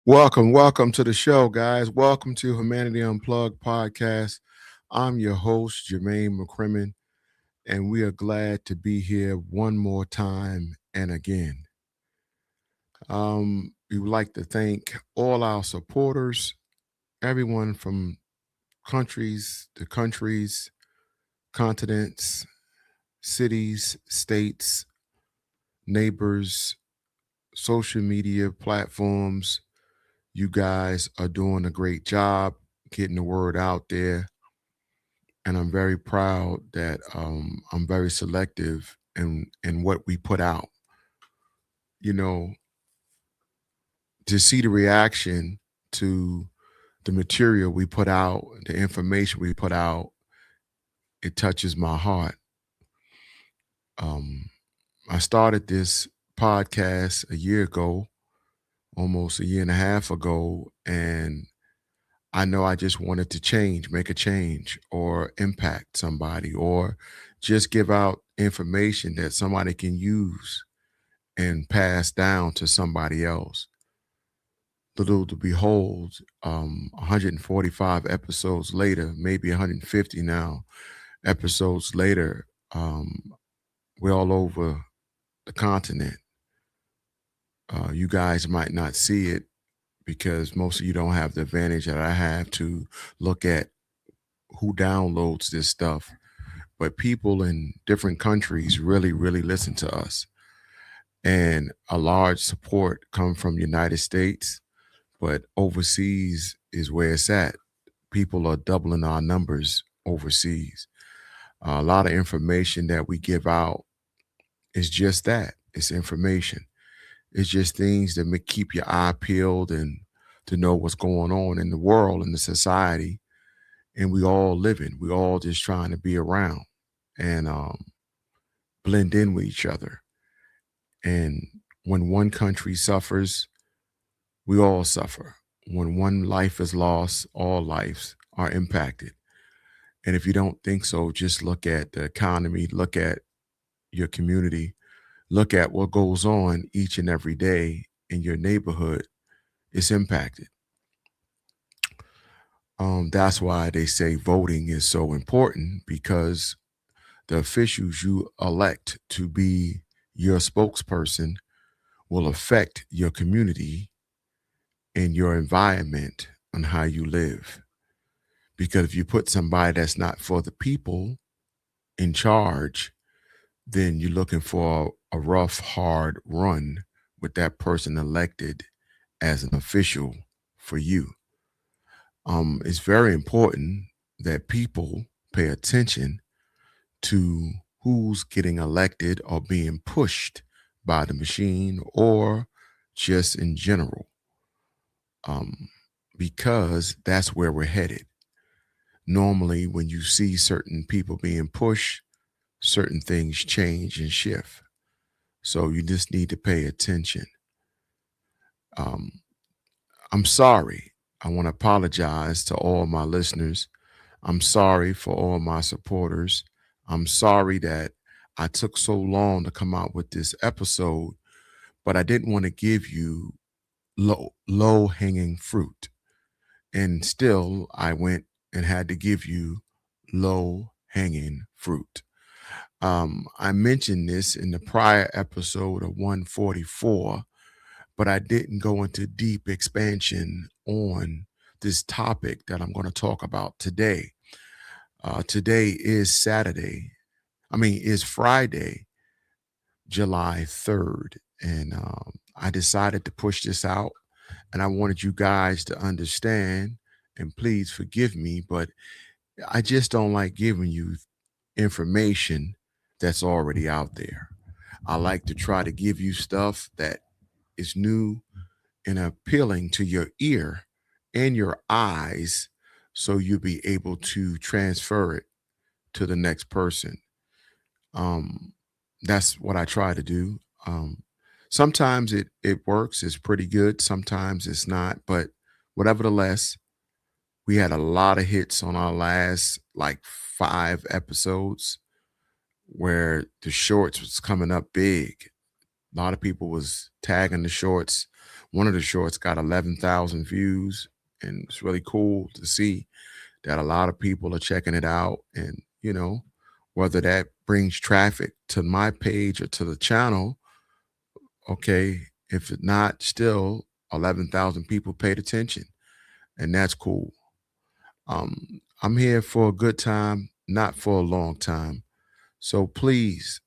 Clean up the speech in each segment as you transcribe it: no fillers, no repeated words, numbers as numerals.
Welcome to the show, guys. Welcome to Humanity Unplugged podcast. I'm your host, Jermaine McCrimmon, and we are glad to be here one more time and again. We would like to thank all our supporters, everyone from countries to countries, continents, cities, states, neighbors, social media platforms. You guys are doing a great job getting the word out there, and I'm very proud that I'm very selective in what we put out. You know, to see the reaction to the material we put out, the information we put out, it touches my heart. Um, I started this podcast a year ago, almost a year and a half ago, and I know I just wanted to change, make a change, or impact somebody, or just give out information that somebody can use and pass down to somebody else. Little to behold, 145 episodes later, maybe 150 now, episodes later, we're all over the continent. You guys might not see it because most of you don't have the advantage that I have to look at who downloads this stuff. But people in different countries really listen to us. And a large support come from United States, but overseas is where it's at. People are doubling our numbers overseas. A lot of information that we give out is just that. It's information. It's just things that make keep your eye peeled and to know what's going on in the world, in the society, and we all living. We all just trying to be around and blend in with each other. And when one country suffers, we all suffer. When one life is lost, all lives are impacted. And if you don't think so, just look at the economy, look at your community, look at what goes on each and every day in your neighborhood. It's impacted. That's why they say voting is so important because the officials you elect to be your spokesperson will affect your community and your environment on how you live. Because if you put somebody that's not for the people in charge, then you're looking for a rough, hard run with that person elected as an official for you. It's very important that people pay attention to who's getting elected or being pushed by the machine or just in general, um, because that's where we're headed. Normally, when you see certain people being pushed, certain things change and shift. So you just need to pay attention. Um, I'm sorry. I want to apologize to all my listeners. I'm sorry for all my supporters. I'm sorry that I took so long to come out with this episode, but I didn't want to give you low hanging fruit. And still I went and had to give you low hanging fruit. I mentioned this in the prior episode of 144, but I didn't go into deep expansion on this topic that I'm going to talk about today. Today is Saturday. Is Friday, July 3rd. And I decided to push this out. And I wanted you guys to understand, and please forgive me, but I just don't like giving you information that's already out there. I like to try to give you stuff that is new and appealing to your ear and your eyes so you'll be able to transfer it to the next person. Um, that's what I try to do. Sometimes it works, it's pretty good, sometimes it's not, but nevertheless, we had a lot of hits on our last like 5 episodes where the shorts was coming up big. A lot of people was tagging the shorts One of the shorts got 11,000 views, and it's really cool to see that a lot of people are checking it out. And, whether that brings traffic to my page or to the channel, okay, if it's not, still 11,000 people paid attention, and that's cool. I'm here for a good time, not for a long time. So please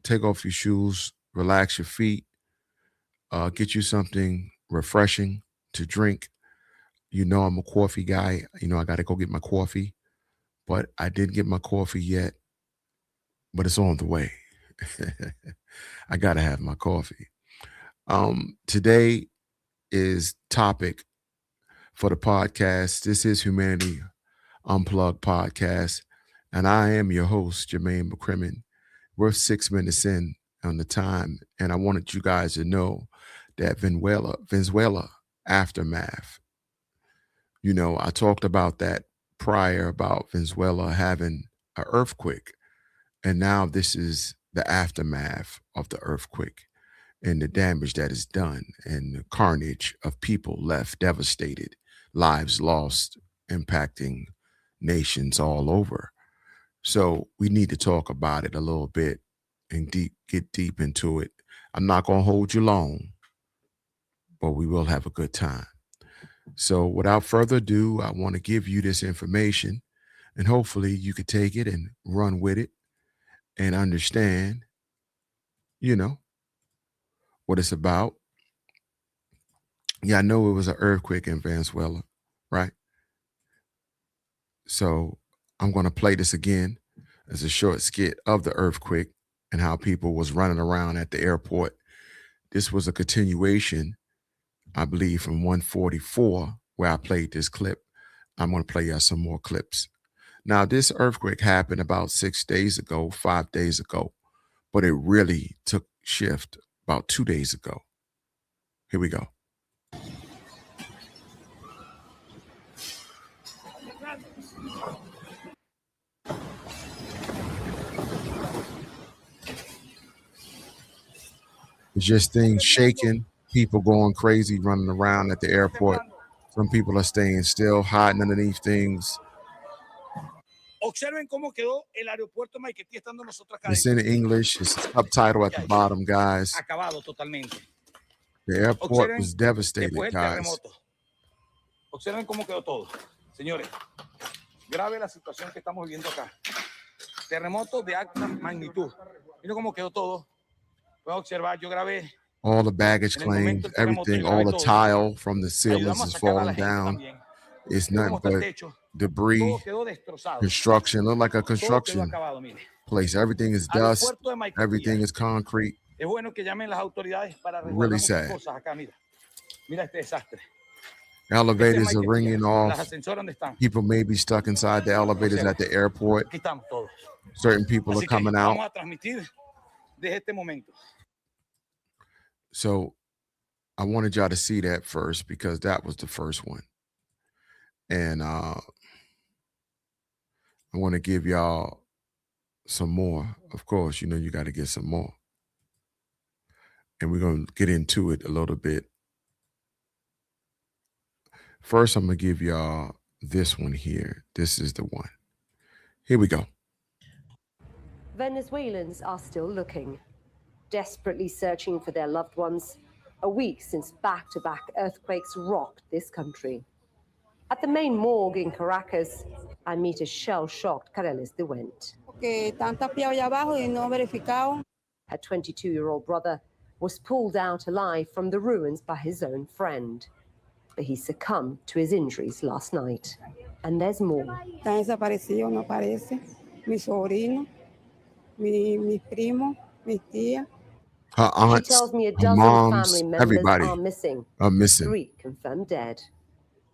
take off your shoes, relax your feet, get you something refreshing to drink. I'm a coffee guy. I got to go get my coffee, but I didn't get my coffee yet, but it's on the way. I got to have my coffee. Today is topic for the podcast. This is Humanity Unplugged podcast, and I am your host, Jermaine McCrimmon. We're 6 minutes in on the time, and I wanted you guys to know that Venezuela Aftermath. I talked about that prior, about Venezuela having an earthquake, and now this is the aftermath of the earthquake and the damage that is done and the carnage of people left devastated, lives lost, impacting nations all over. So we need to talk about it a little bit and get deep into it. I'm not going to hold you long, but we will have a good time. So without further ado, I want to give you this information, and hopefully you could take it and run with it and understand, what it's about. Yeah, I know it was an earthquake in Venezuela, right? So I'm going to play this again as a short skit of the earthquake and how people was running around at the airport. This was a continuation, I believe, from 144, where I played this clip. I'm going to play you some more clips. Now, this earthquake happened about 5 days ago, but it really took shift about 2 days ago. Here we go. It's just things shaking, people going crazy, running around at the airport. Some people are staying still, hiding underneath things. Observen cómo quedó el aeropuerto Maiquetía estando nosotros acá. It's in English. It's a subtitle at the bottom, guys. Acabado totalmente. The airport was devastated, guys. Observen cómo quedó todo. Señores, grave la situación que estamos viviendo acá. Terremoto de alta magnitud. Miren cómo quedó todo. Pueden observar, yo grabé. All the baggage claims, everything, all the tile from the ceilings is falling down. It's nothing but debris, construction. Look like a construction place. Everything is dust. Everything is concrete. Really sad. Elevators are ringing off. People may be stuck inside the elevators at the airport. Certain people are coming out. So I wanted y'all to see that first because that was the first one. And I want to give y'all some more. Of course, you got to get some more. And we're going to get into it a little bit. First, I'm going to give y'all this one here. This is the one. Here we go. Venezuelans are still looking, desperately searching for their loved ones, a week since back-to-back earthquakes rocked this country. At the main morgue in Caracas, I meet a shell-shocked Careles de Went. Her 22-year-old brother was pulled out alive from the ruins by his own friend, but he succumbed to his injuries last night. And there's more. Está desaparecido, no aparece. Mi sobrino, mi primo, mi tía. Her aunts, she tells me a her dozen moms, family members everybody are missing. 3 confirmed dead.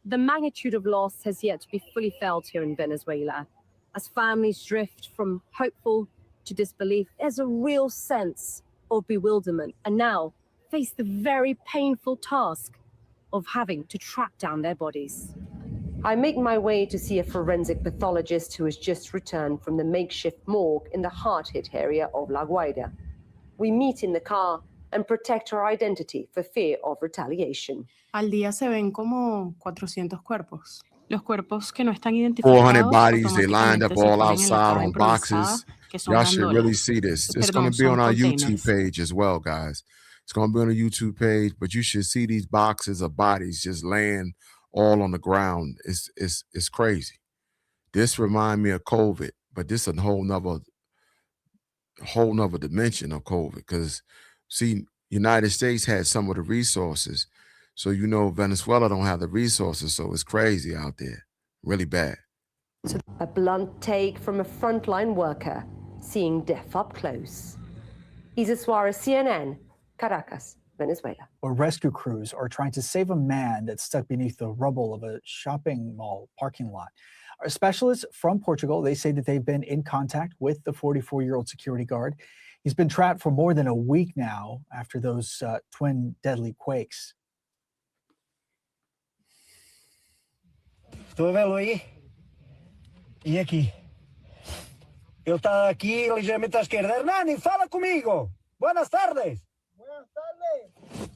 The magnitude of loss has yet to be fully felt here in Venezuela. As families drift from hopeful to disbelief, there's a real sense of bewilderment and now face the very painful task of having to track down their bodies. I make my way to see a forensic pathologist who has just returned from the makeshift morgue in the hard-hit area of La Guaira. We meet in the car and protect her identity for fear of retaliation. Al día se ven como 400 cuerpos. Los cuerpos que no están 400 identificados bodies, they lined automáticamente up se all ponen en la outside cava on improvisada, boxes. que son Y'all should really gandolas. see this. It's Perdón, going to be on son our containers. YouTube page as well, guys. It's going to be on the YouTube page, but you should see these boxes of bodies just laying all on the ground. It's crazy. This remind me of COVID, but this is a whole nother dimension of COVID, because see, United States had some of the resources. So, you know, Venezuela don't have the resources. So it's crazy out there. Really bad. A blunt take from a frontline worker seeing death up close. Isa Suarez, CNN, Caracas, Venezuela. Or rescue crews are trying to save a man that's stuck beneath the rubble of a shopping mall parking lot. Our specialists from Portugal, they say that they've been in contact with the 44-year-old security guard. He's been trapped for more than a week now after those twin deadly quakes. Estou a vê-lo aí? E aqui? Ele está aqui ligeiramente à esquerda. Hernani, fala comigo! Buenas tardes! Buenas tardes!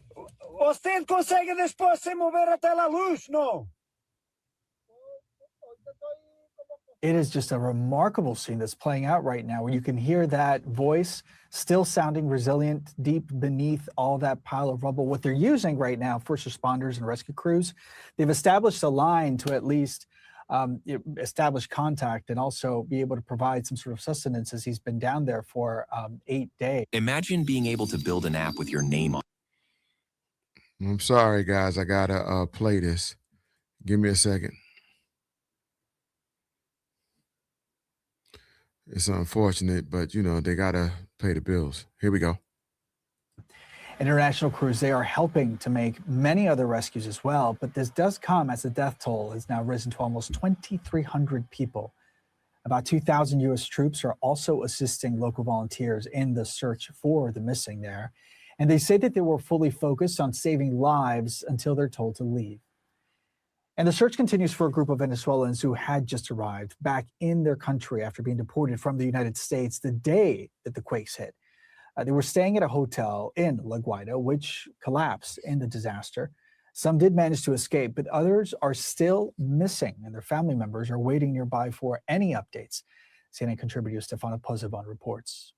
Você consegue depois se mover até a luz, não? It is just a remarkable scene that's playing out right now, where you can hear that voice still sounding resilient deep beneath all that pile of rubble. What they're using right now, first responders and rescue crews, they've established a line to at least establish contact and also be able to provide some sort of sustenance, as he's been down there for 8 days. Imagine being able to build an app with your name on. I'm sorry, guys. I got to play this. Give me a second. It's unfortunate, but, you know, they got to pay the bills. Here we go. International crews, they are helping to make many other rescues as well, but this does come as the death toll has now risen to almost 2,300 people. About 2,000 U.S. troops are also assisting local volunteers in the search for the missing there. And they say that they were fully focused on saving lives until they're told to leave. And the search continues for a group of Venezuelans who had just arrived back in their country after being deported from the United States the day that the quakes hit. They were staying at a hotel in La Guaira, which collapsed in the disaster. Some did manage to escape, but others are still missing, and their family members are waiting nearby for any updates. CNN contributor Stefano Pozzebon reports.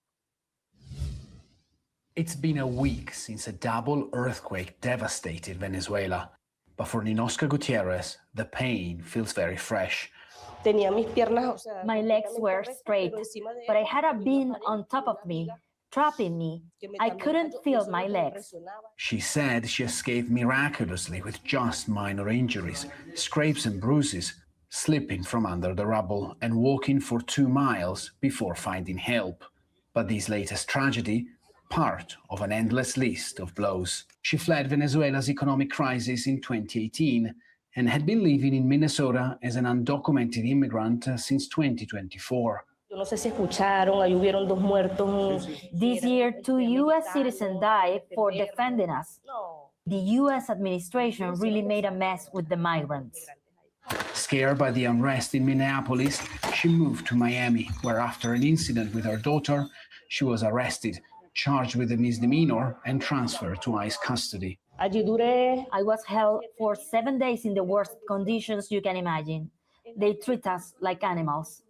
It's been a week since a double earthquake devastated Venezuela. But for Ninoska Gutierrez, the pain feels very fresh. My legs were straight, but I had a beam on top of me, trapping me. I couldn't feel my legs. She said she escaped miraculously with just minor injuries, scrapes and bruises, slipping from under the rubble and walking for 2 miles before finding help. But this latest tragedy, part of an endless list of blows. She fled Venezuela's economic crisis in 2018 and had been living in Minnesota as an undocumented immigrant since 2024. This year, 2 U.S. citizens died for defending us. The U.S. administration really made a mess with the migrants. Scared by the unrest in Minneapolis, she moved to Miami, where after an incident with her daughter, she was arrested, charged with a misdemeanor, and transferred to ICE custody. I was held for 7 days in the worst conditions you can imagine. They treat us like animals.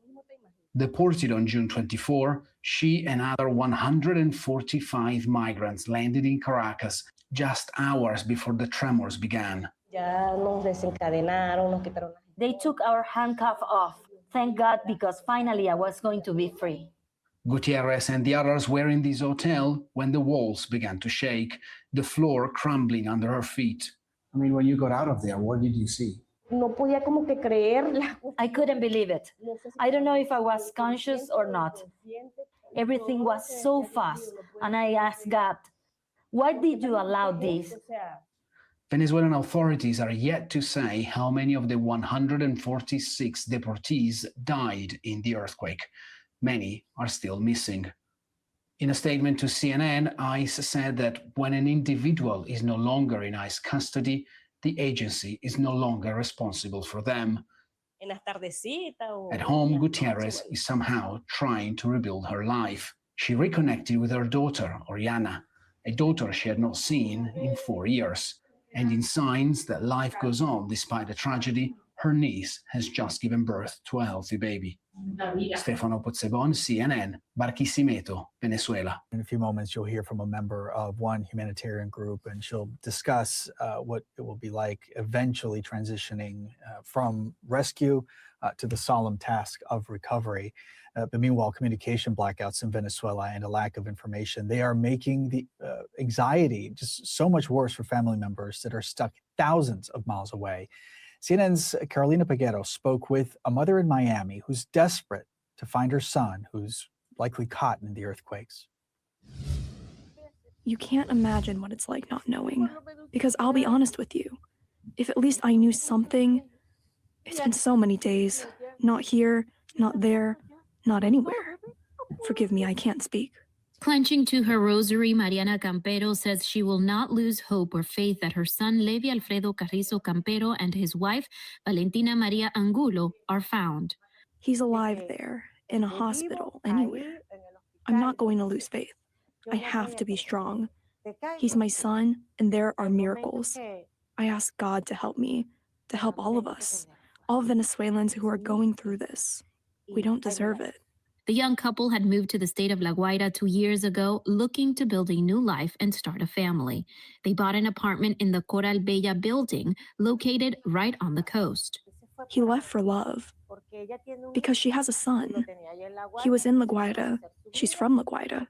Deported on June 24, she and other 145 migrants landed in Caracas just hours before the tremors began. They took our handcuff off. Thank God, because finally I was going to be free. Gutierrez and the others were in this hotel when the walls began to shake, the floor crumbling under her feet. I mean, when you got out of there, what did you see? I couldn't believe it. I don't know if I was conscious or not. Everything was so fast, and I asked God, why did you allow this? Venezuelan authorities are yet to say how many of the 146 deportees died in the earthquake. Many are still missing. In a statement to CNN, ICE said that when an individual is no longer in ICE custody, the agency is no longer responsible for them. At home, Gutierrez is somehow trying to rebuild her life. She reconnected with her daughter, Oriana. a daughter she had not seen in 4 years. And in signs that life goes on despite the tragedy, her niece has just given birth to a healthy baby. Stefano Pozzebon, CNN, Barquisimeto, Venezuela. In a few moments, you'll hear from a member of one humanitarian group, and she'll discuss what it will be like eventually transitioning from rescue to the solemn task of recovery. But meanwhile, communication blackouts in Venezuela and a lack of information, they are making the anxiety just so much worse for family members that are stuck thousands of miles away. CNN's Carolina Peguero spoke with a mother in Miami who's desperate to find her son, who's likely caught in the earthquakes. You can't imagine what it's like not knowing, because I'll be honest with you, if at least I knew something. It's been so many days, not here, not there, not anywhere. Forgive me, I can't speak. Clenching to her rosary, Mariana Campero says she will not lose hope or faith that her son, Levi Alfredo Carrizo Campero, and his wife, Valentina Maria Angulo, are found. He's alive there, in a hospital, anywhere. I'm not going to lose faith. I have to be strong. He's my son, and there are miracles. I ask God to help me, to help all of us, all Venezuelans who are going through this. We don't deserve it. The young couple had moved to the state of La Guaira 2 years ago, looking to build a new life and start a family. They bought an apartment in the Coral Bella building, located right on the coast. He left for love, because she has a son. He was in La Guaira, she's from La Guaira,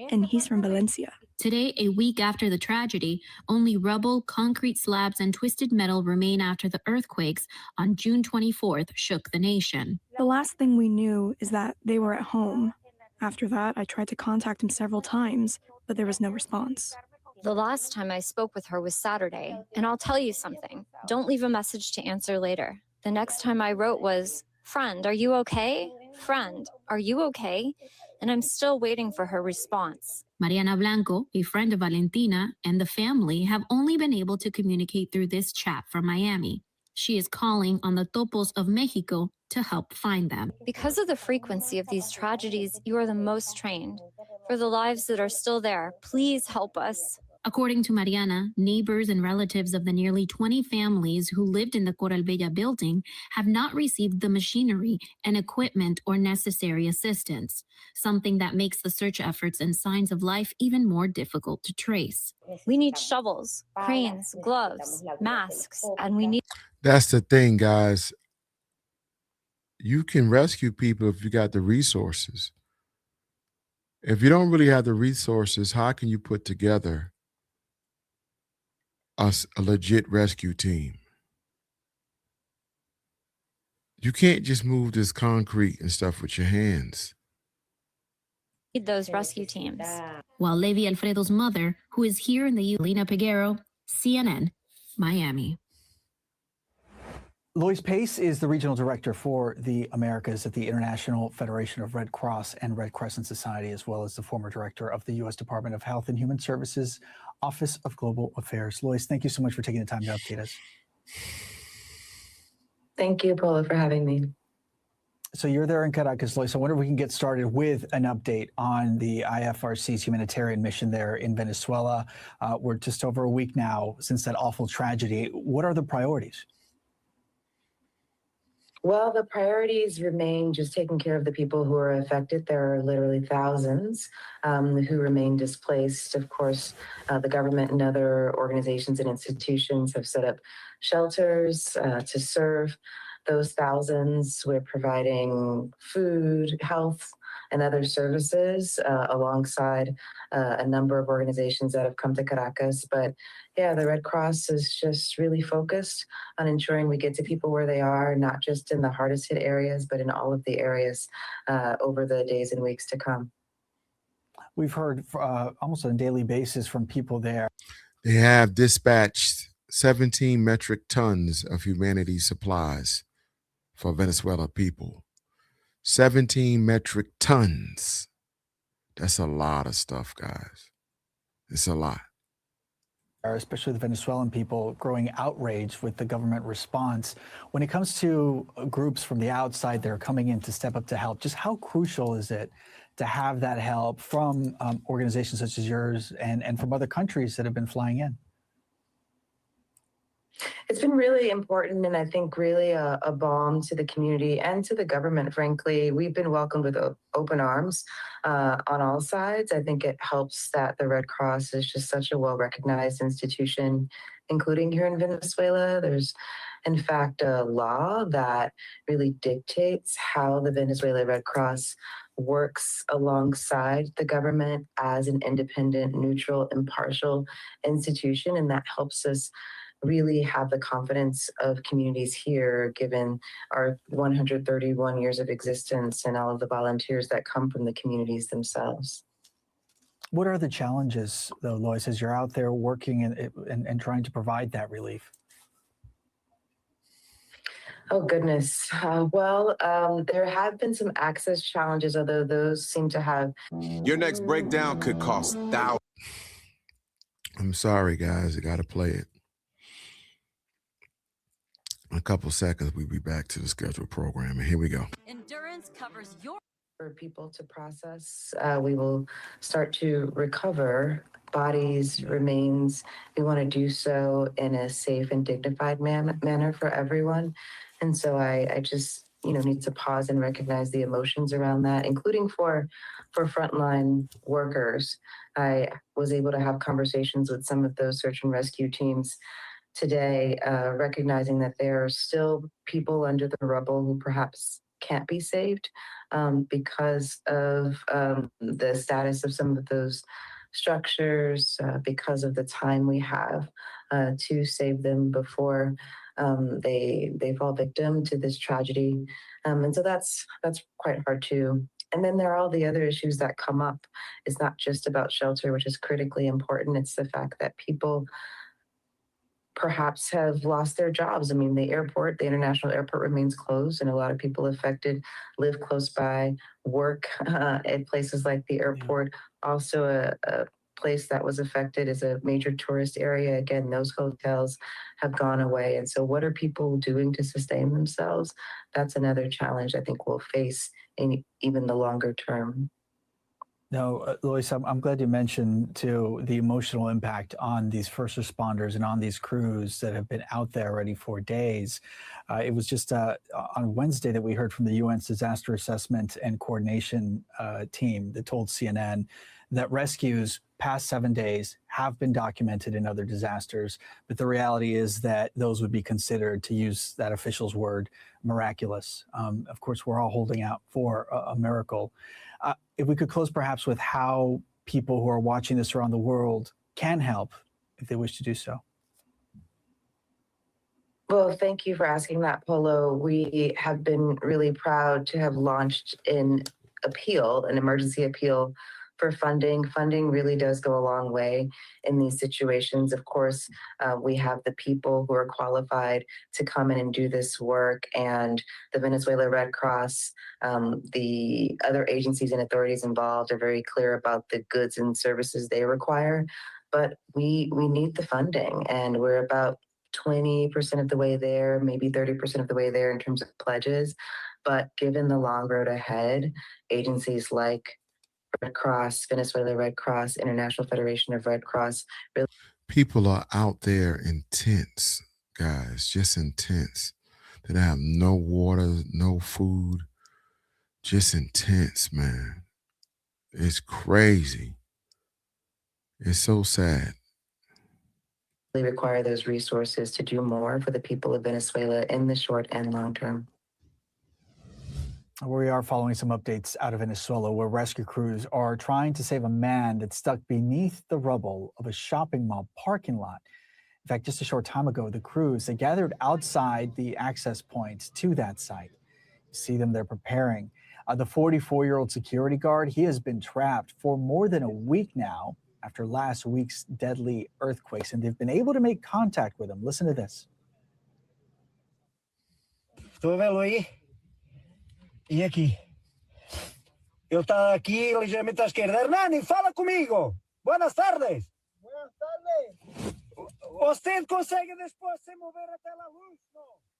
and he's from Valencia. Today, a week after the tragedy, only rubble, concrete slabs, and twisted metal remain after the earthquakes on June 24th shook the nation. The last thing we knew is that they were at home. After that, I tried to contact him several times, but there was no response. The last time I spoke with her was Saturday, and I'll tell you something. Don't leave a message to answer later. The next time I wrote was, "Friend, are you okay? Friend, are you okay?" And I'm still waiting for her response. Mariana Blanco, a friend of Valentina, and the family have only been able to communicate through this chat from Miami. She is calling on the Topos of Mexico to help find them. Because of the frequency of these tragedies, you are the most trained. For the lives that are still there, please help us. According to Mariana, neighbors and relatives of the nearly 20 families who lived in the Coral Bella building have not received the machinery and equipment or necessary assistance, something that makes the search efforts and signs of life even more difficult to trace. We need shovels, cranes, gloves, masks, and we need... That's the thing, guys. You can rescue people if you got the resources. If you don't really have the resources, how can you put together a legit rescue team? You can't just move this concrete and stuff with your hands. Need those rescue teams. While Levi Alfredo's mother, who is here in the U.S., Carolina Peguero, CNN, Miami. Lois Pace is the regional director for the Americas at the International Federation of Red Cross and Red Crescent Society, as well as the former director of the U.S. Department of Health and Human Services Office of Global Affairs. Lois, thank you so much for taking the time to update us. Thank you, Paula, for having me. So you're there in Caracas, Lois. I wonder if we can get started with an update on the IFRC's humanitarian mission there in Venezuela. We're just over a week now since that awful tragedy. What are the priorities? Well, the priorities remain just taking care of the people who are affected. There are literally thousands who remain displaced. Of course, the government and other organizations and institutions have set up shelters to serve those thousands. We're providing food, health, and other services alongside a number of organizations that have come to Caracas. But yeah, the Red Cross is just really focused on ensuring we get to people where they are, not just in the hardest hit areas, but in all of the areas over the days and weeks to come. We've heard almost on a daily basis from people there. They have dispatched 17 metric tons of humanity supplies for Venezuela people. 17 metric tons. That's a lot of stuff, guys. It's a lot. Especially the Venezuelan people growing outrage with the government response. When it comes to groups from the outside that are coming in to step up to help, just how crucial is it to have that help from organizations such as yours and from other countries that have been flying in? It's been really important, and I think really a balm to the community and to the government, frankly. We've been welcomed with open arms on all sides. I think it helps that the Red Cross is just such a well-recognized institution, including here in Venezuela. There's, in fact, a law that really dictates how the Venezuela Red Cross works alongside the government as an independent, neutral, impartial institution, and that helps us really have the confidence of communities here, given our 131 years of existence and all of the volunteers that come from the communities themselves. What are the challenges, though, Lois, as you're out there working and trying to provide that relief? Oh, goodness. There have been some access challenges, although those seem to have... Your next breakdown could cost thousands. I'm sorry, guys. I got to play it. In a couple seconds, we'll be back to the scheduled program, and here we go. Endurance covers your... For people to process, we will start to recover bodies, remains. We want to do so in a safe and dignified manner for everyone. And so I just, need to pause and recognize the emotions around that, including for frontline workers. I was able to have conversations with some of those search and rescue teams today, recognizing that there are still people under the rubble who perhaps can't be saved because of the status of some of those structures, because of the time we have to save them before they fall victim to this tragedy. And so that's quite hard too. And then there are all the other issues that come up. It's not just about shelter, which is critically important. It's the fact that people perhaps have lost their jobs. I mean, the international airport remains closed, and a lot of people affected live close by, work at places like the airport. Also, a place that was affected is a major tourist area. Again, those hotels have gone away. And so what are people doing to sustain themselves? That's another challenge I think we'll face in even the longer term. No, Lois, I'm glad you mentioned, too, the emotional impact on these first responders and on these crews that have been out there already for days. It was just on Wednesday that we heard from the UN's Disaster Assessment and Coordination team that told CNN that rescues past 7 days have been documented in other disasters, but the reality is that those would be considered, to use that official's word, miraculous. Of course, we're all holding out for a miracle. If we could close perhaps with how people who are watching this around the world can help if they wish to do so. Well, thank you for asking that, Polo. We have been really proud to have launched an emergency appeal for funding. Funding really does go a long way in these situations. Of course, we have the people who are qualified to come in and do this work, and the Venezuela Red Cross, the other agencies and authorities involved are very clear about the goods and services they require. But we need the funding, and we're about 20% of the way there, maybe 30% of the way there in terms of pledges. But given the long road ahead, agencies like Red Cross, Venezuela Red Cross, International Federation of Red Cross. People are out there in tents, guys, just in tents. They have no water, no food, just in tents, man. It's crazy. It's so sad. They require those resources to do more for the people of Venezuela in the short and long term. We are following some updates out of Venezuela, where rescue crews are trying to save a man that's stuck beneath the rubble of a shopping mall parking lot. In fact, just a short time ago, the crews, they gathered outside the access points to that site. You see them, they're preparing. The 44-year-old security guard, he has been trapped for more than a week now after last week's deadly earthquakes, and they've been able to make contact with him. Listen to this. E aqui? Ele está aqui ligeiramente à esquerda. Hernani, fala comigo. Buenas tardes. Buenas tardes. Você consegue depois se mover até a luz?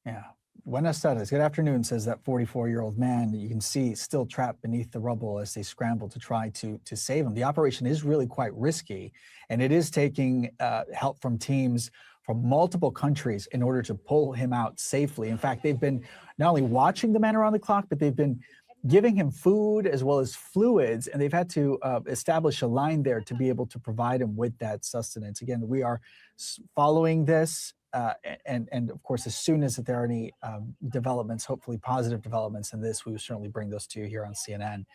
Yeah, Buenas tardes. Good afternoon, says that 44-year-old man that you can see still trapped beneath the rubble as they scramble to try to save him. The operation is really quite risky, and it is taking help from teams from multiple countries in order to pull him out safely. In fact, they've been not only watching the man around the clock, but they've been giving him food as well as fluids, and they've had to establish a line there to be able to provide him with that sustenance. Again, we are following this, and of course, as soon as there are any developments, hopefully positive developments in this, we will certainly bring those to you here on CNN.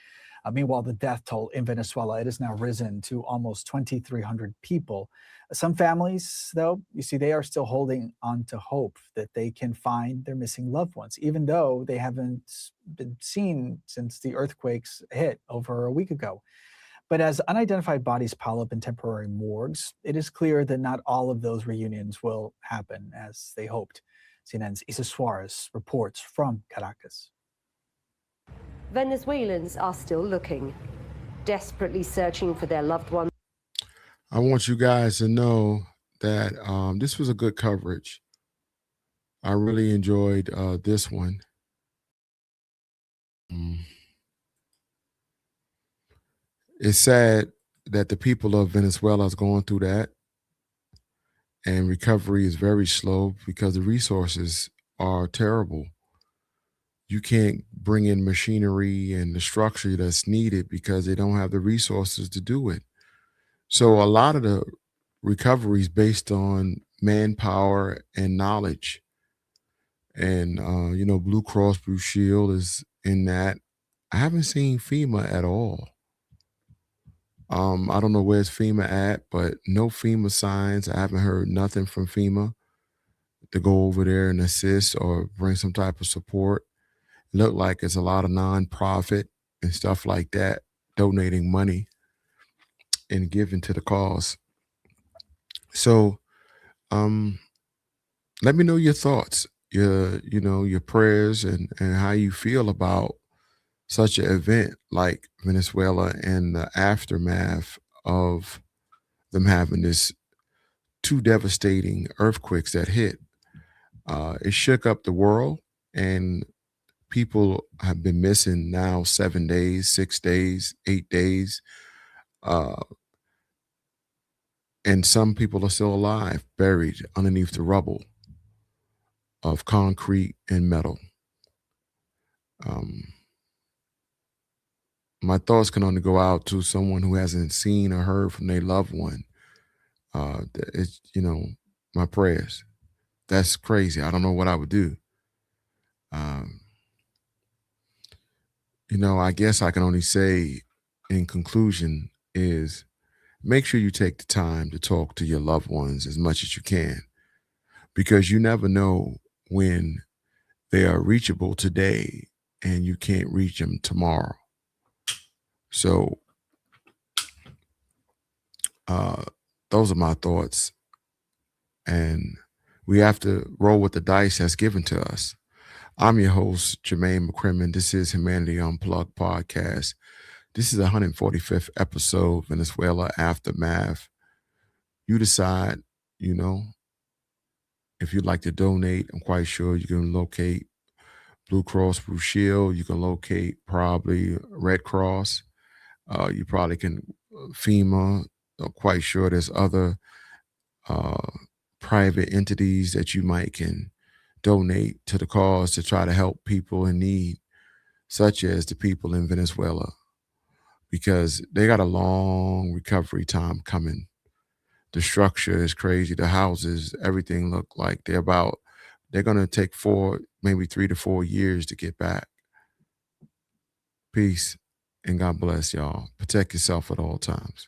Meanwhile, the death toll in Venezuela, it has now risen to almost 2,300 people. Some families, though, you see, they are still holding on to hope that they can find their missing loved ones, even though they haven't been seen since the earthquakes hit over a week ago. But as unidentified bodies pile up in temporary morgues, it is clear that not all of those reunions will happen as they hoped. CNN's Isa Suarez reports from Caracas. Venezuelans are still looking, desperately searching for their loved ones. I want you guys to know that this was a good coverage. I really enjoyed this one. It's sad that the people of Venezuela is going through that, and recovery is very slow because the resources are terrible. You can't bring in machinery and the structure that's needed because they don't have the resources to do it. So a lot of the recovery is based on manpower and knowledge. And, Blue Cross Blue Shield is in that. I haven't seen FEMA at all. I don't know where's FEMA at, but no FEMA signs. I haven't heard nothing from FEMA to go over there and assist or bring some type of support. It looked like it's a lot of nonprofit and stuff like that donating money and giving to the cause. So let me know your thoughts, your prayers and how you feel about such an event like Venezuela and the aftermath of them having this two devastating earthquakes that hit. It shook up the world, and people have been missing now 7 days, 6 days, 8 days. And some people are still alive, buried underneath the rubble of concrete and metal. My thoughts can only go out to someone who hasn't seen or heard from their loved one. It's, my prayers. That's crazy. I don't know what I would do. I guess I can only say in conclusion is make sure you take the time to talk to your loved ones as much as you can, because you never know when they are reachable today and you can't reach them tomorrow. So those are my thoughts. And we have to roll with the dice that's given to us. I'm your host, Jermaine McCrimmon. This is Humanity Unplugged podcast. This is the 145th episode, Venezuela Aftermath. You decide, if you'd like to donate. I'm quite sure you can locate Blue Cross Blue Shield. You can locate probably Red Cross. You probably can FEMA. I'm quite sure there's other private entities that you might can donate to the cause to try to help people in need, such as the people in Venezuela, because they got a long recovery time coming. The structure is crazy. The houses, everything look like they're going to take 3 to 4 years to get back. Peace and God bless y'all. Protect yourself at all times.